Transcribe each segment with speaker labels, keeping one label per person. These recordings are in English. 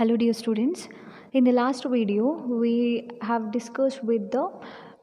Speaker 1: Hello dear students. In the last video we have discussed with the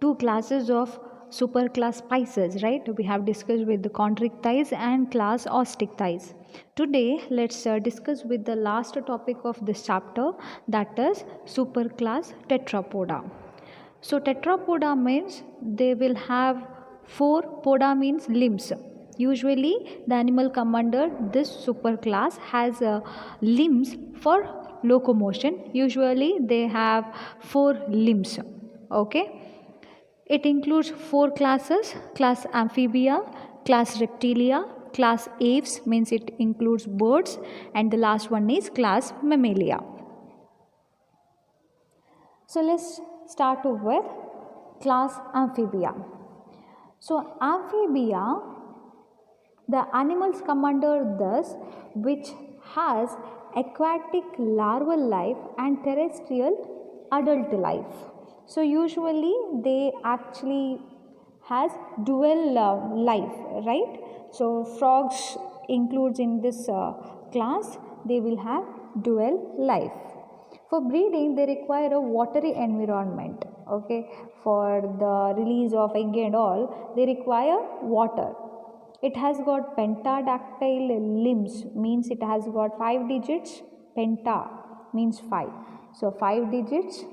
Speaker 1: two classes of superclass spices, right? We have discussed with the chondrichthyes and class osteichthyes. Today let's discuss with the last topic of this chapter, that is superclass tetrapoda. So tetrapoda means they will have four, poda means limbs. Usually the animal come under this superclass has limbs for locomotion. Usually they have four limbs. Okay. It includes four classes: class amphibia, class reptilia, class aves means it includes birds, and the last one is class mammalia. So let's start with class amphibia. So amphibia, the animals come under this which has aquatic larval life and terrestrial adult life. So usually they actually has dual life, right? So frogs includes in this class, they will have dual life. For breeding, they require a watery environment. Okay, for the release of egg and all, they require water. It has got pentadactyl limbs, means it has got 5 digits. Penta means 5. So 5 digits.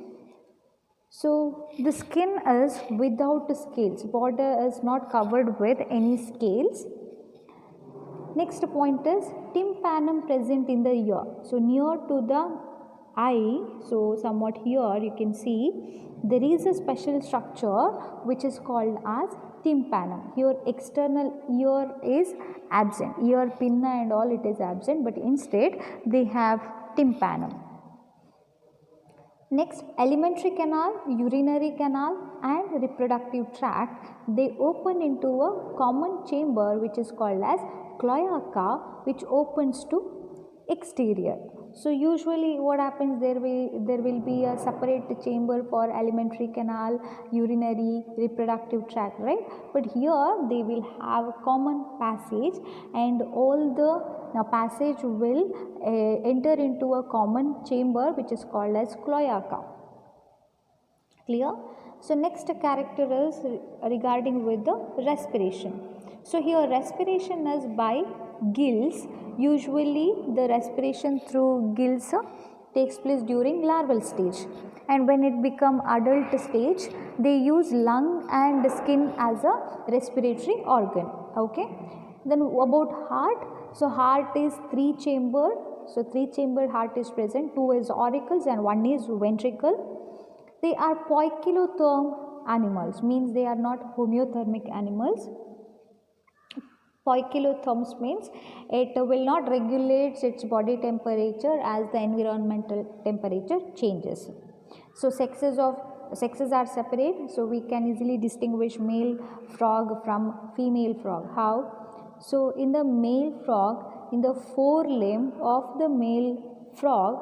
Speaker 1: So the skin is without scales. Body is not covered with any scales. Next point is tympanum present in the ear. So near to the eye, so somewhat here you can see there is a special structure which is called as tympanum. Here external ear is absent. Ear pinna and all it is absent, but instead they have tympanum. Next, alimentary canal, urinary canal and reproductive tract, they open into a common chamber which is called as cloaca, which opens to exterior. So usually what happens, there will be a separate chamber for alimentary canal, urinary, reproductive tract, right? But here they will have a common passage, and all the passage will enter into a common chamber which is called as cloaca. Clear? So next character is regarding with the respiration. So here respiration is by gills. Usually the respiration through gills takes place during larval stage, and when it become adult stage they use lung and skin as a respiratory organ. Okay. Then about heart. So heart is 3 chamber. So 3 chambered heart is present. 2 is auricles and 1 is ventricle. They are poikilotherm animals, means they are not homeothermic animals. Poikilotherms means it will not regulate its body temperature as the environmental temperature changes. So sexes are separate, so we can easily distinguish male frog from female frog. How? So in the male frog, in the forelimb of the male frog,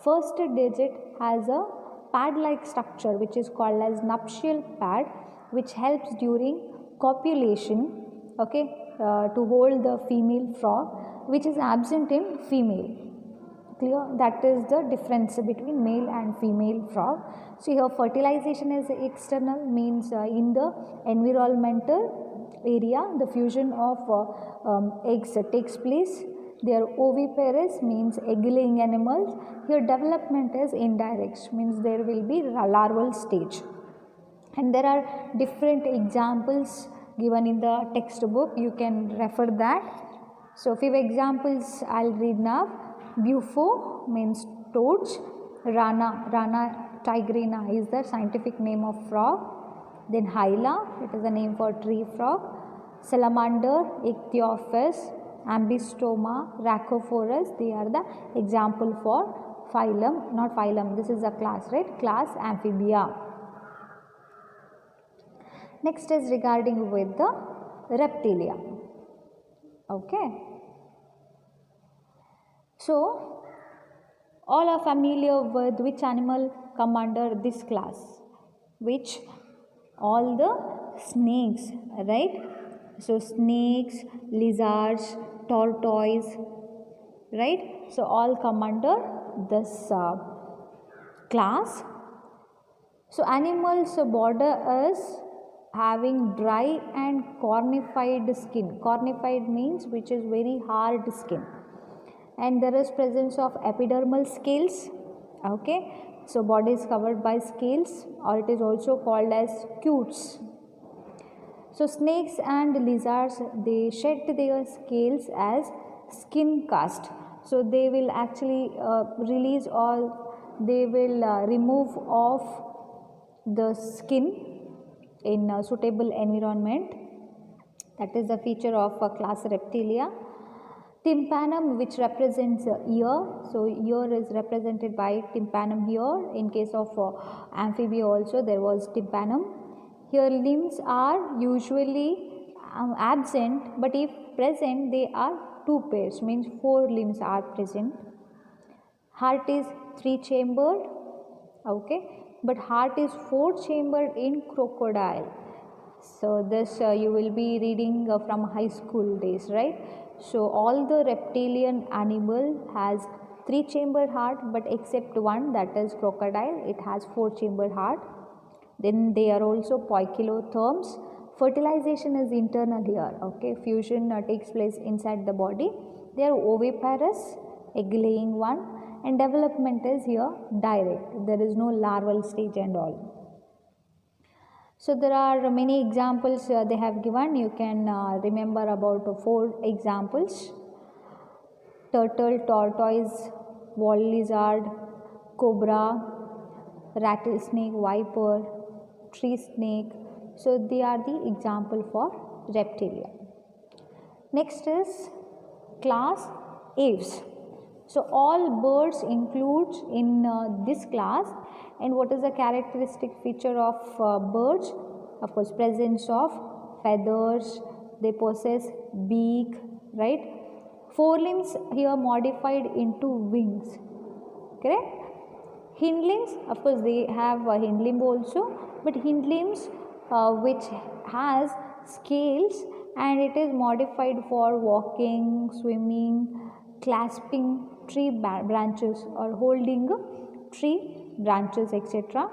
Speaker 1: first digit has a pad-like structure which is called as nuptial pad, which helps during copulation, okay, to hold the female frog, which is absent in female. Clear? That is the difference between male and female frog. So here fertilization is external, means in the environmental area the fusion of eggs takes place. They are oviparous, means egg laying animals. Here development is indirect, means there will be larval stage. And there are different examples given in the textbook, you can refer that. So few examples I'll read now. Bufo means toads. Rana tigrina is the scientific name of frog. Then hyla, it is the name for tree frog. Salamander, Ichthyophis, Ambystoma, Rhacophorus, they are the example for phylum, not phylum, this is a class, right? Class amphibia. Next is regarding with the reptilia. Okay. So all are familiar with which animal come under this class? Which? All the snakes, right? So snakes, lizards, tortoise, right? So all come under this class. So animals border is having dry and cornified skin. Cornified means which is very hard skin, and there is presence of epidermal scales. Okay, so body is covered by scales, or it is also called as cutes. So snakes and lizards, they shed their scales as skin cast. So they will actually release or they will remove off the skin in a suitable environment. That is the feature of class Reptilia. Tympanum, which represents ear, so ear is represented by tympanum here. In case of amphibia also there was tympanum. Here limbs are usually absent, but if present they are two pairs, means four limbs are present. Heart is three chambered, okay, but heart is four chambered in crocodile. So this you will be reading from high school days, right? So all the reptilian animal has three chambered heart, but except one, that is crocodile, it has four chambered heart. Then they are also poikilotherms. Fertilization is internal here, okay, fusion takes place inside the body. They are oviparous, egg laying one, and development is here direct, there is no larval stage and all. So there are many examples they have given. You can remember about four examples: turtle, tortoise, wall lizard, cobra, rattlesnake, viper, tree snake. So they are the example for reptilia. Next is class aves. So all birds includes in this class. And what is the characteristic feature of birds? Of course, presence of feathers, they possess beak, right? Forelimbs here modified into wings, correct? Hind limbs, of course, they have a hind limb also, but hind limbs which has scales, and it is modified for walking, swimming, clasping tree branches or holding tree branches, etc.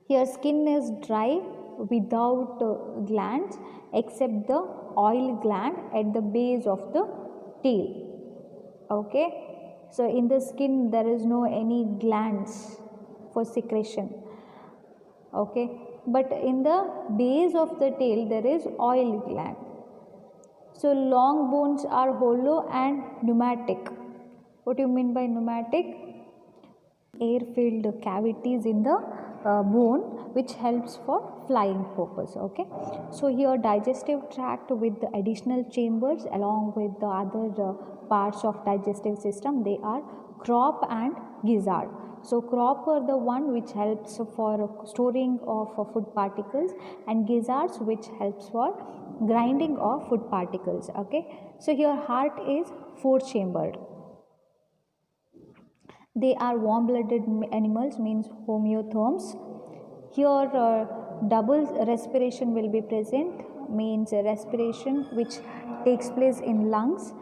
Speaker 1: Here skin is dry without glands except the oil gland at the base of the tail. Okay, so in the skin there is no any glands for secretion. Okay, but in the base of the tail there is oil gland. So long bones are hollow and pneumatic. What do you mean by pneumatic? Air-filled cavities in the bone which helps for flying purpose. Okay, so here digestive tract with the additional chambers along with the other parts of digestive system, they are crop and gizzard. So crop are the one which helps for storing of food particles, and gizzards which helps for grinding of food particles. Okay, so here heart is four chambered. They are warm blooded animals, means homeotherms. Here double respiration will be present, means respiration which takes place in lungs.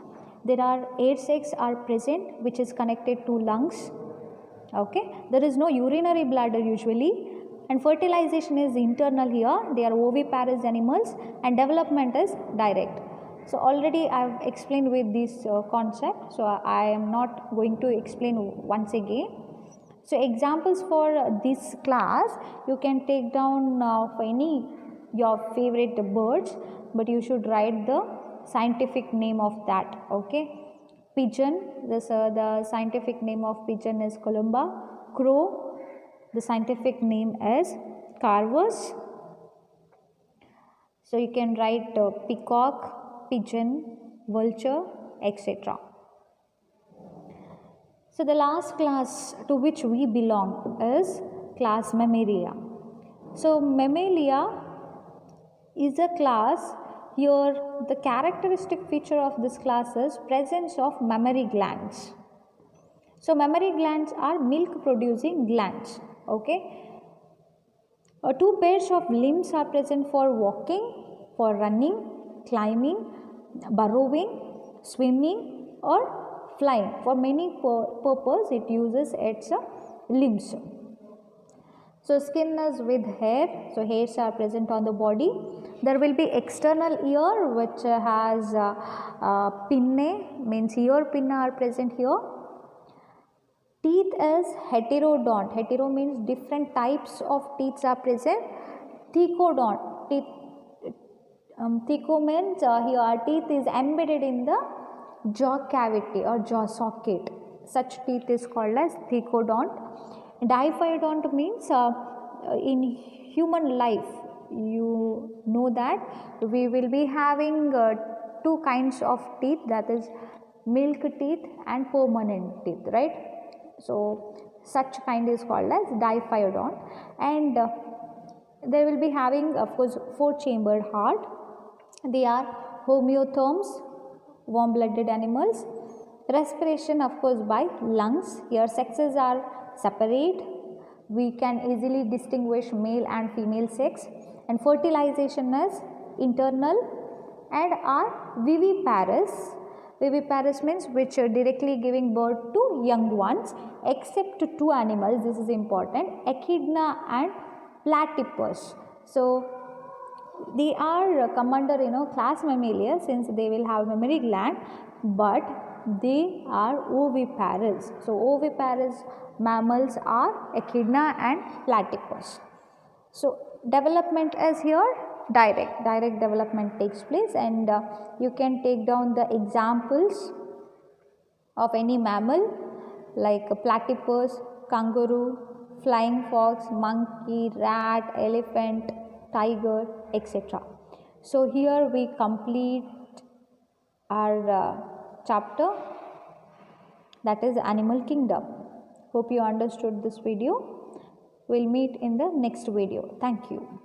Speaker 1: There are 8 sacs are present which is connected to lungs. Okay, there is no urinary bladder usually, and fertilization is internal here. They are oviparous animals and development is direct. So already I have explained with this concept, so I am not going to explain once again. So examples for this class, you can take down of any your favorite birds, but you should write the scientific name of that. Okay, pigeon, the scientific name of pigeon is columba. Crow, the scientific name is carvus. So you can write peacock, pigeon, vulture, etc. So the last class to which we belong is class Mammalia. So Mammalia is a class. Here the characteristic feature of this class is presence of mammary glands. So mammary glands are milk producing glands. Okay, two pairs of limbs are present for walking, for running, climbing, burrowing, swimming or flying. For many purpose it uses its limbs. So skin is with hair, so hairs are present on the body. There will be external ear which has pinnae, means ear pinna are present here. Teeth is heterodont. Hetero means different types of teeth are present. Thecodont. Theco means here our teeth is embedded in the jaw cavity or jaw socket. Such teeth is called as thecodont. Diphyodont means in human life, you know that we will be having two kinds of teeth, that is milk teeth and permanent teeth, right? So such kind is called as diphyodont. And they will be having, of course, 4-chambered heart. They are homeotherms, warm blooded animals. Respiration, of course, by lungs. Here sexes are separate. We can easily distinguish male and female sex. And fertilization is internal. And are viviparous. Viviparous means which are directly giving birth to young ones, except to 2 animals. This is important, echidna and platypus. So they are come under class mammalia, since they will have mammary gland, but they are oviparous. So oviparous mammals are echidna and platypus. So development is here direct development takes place, and you can take down the examples of any mammal like platypus, kangaroo, flying fox, monkey, rat, elephant, tiger, etc. So here we complete our chapter, that is animal kingdom. Hope you understood this video. We'll meet in the next video. Thank you.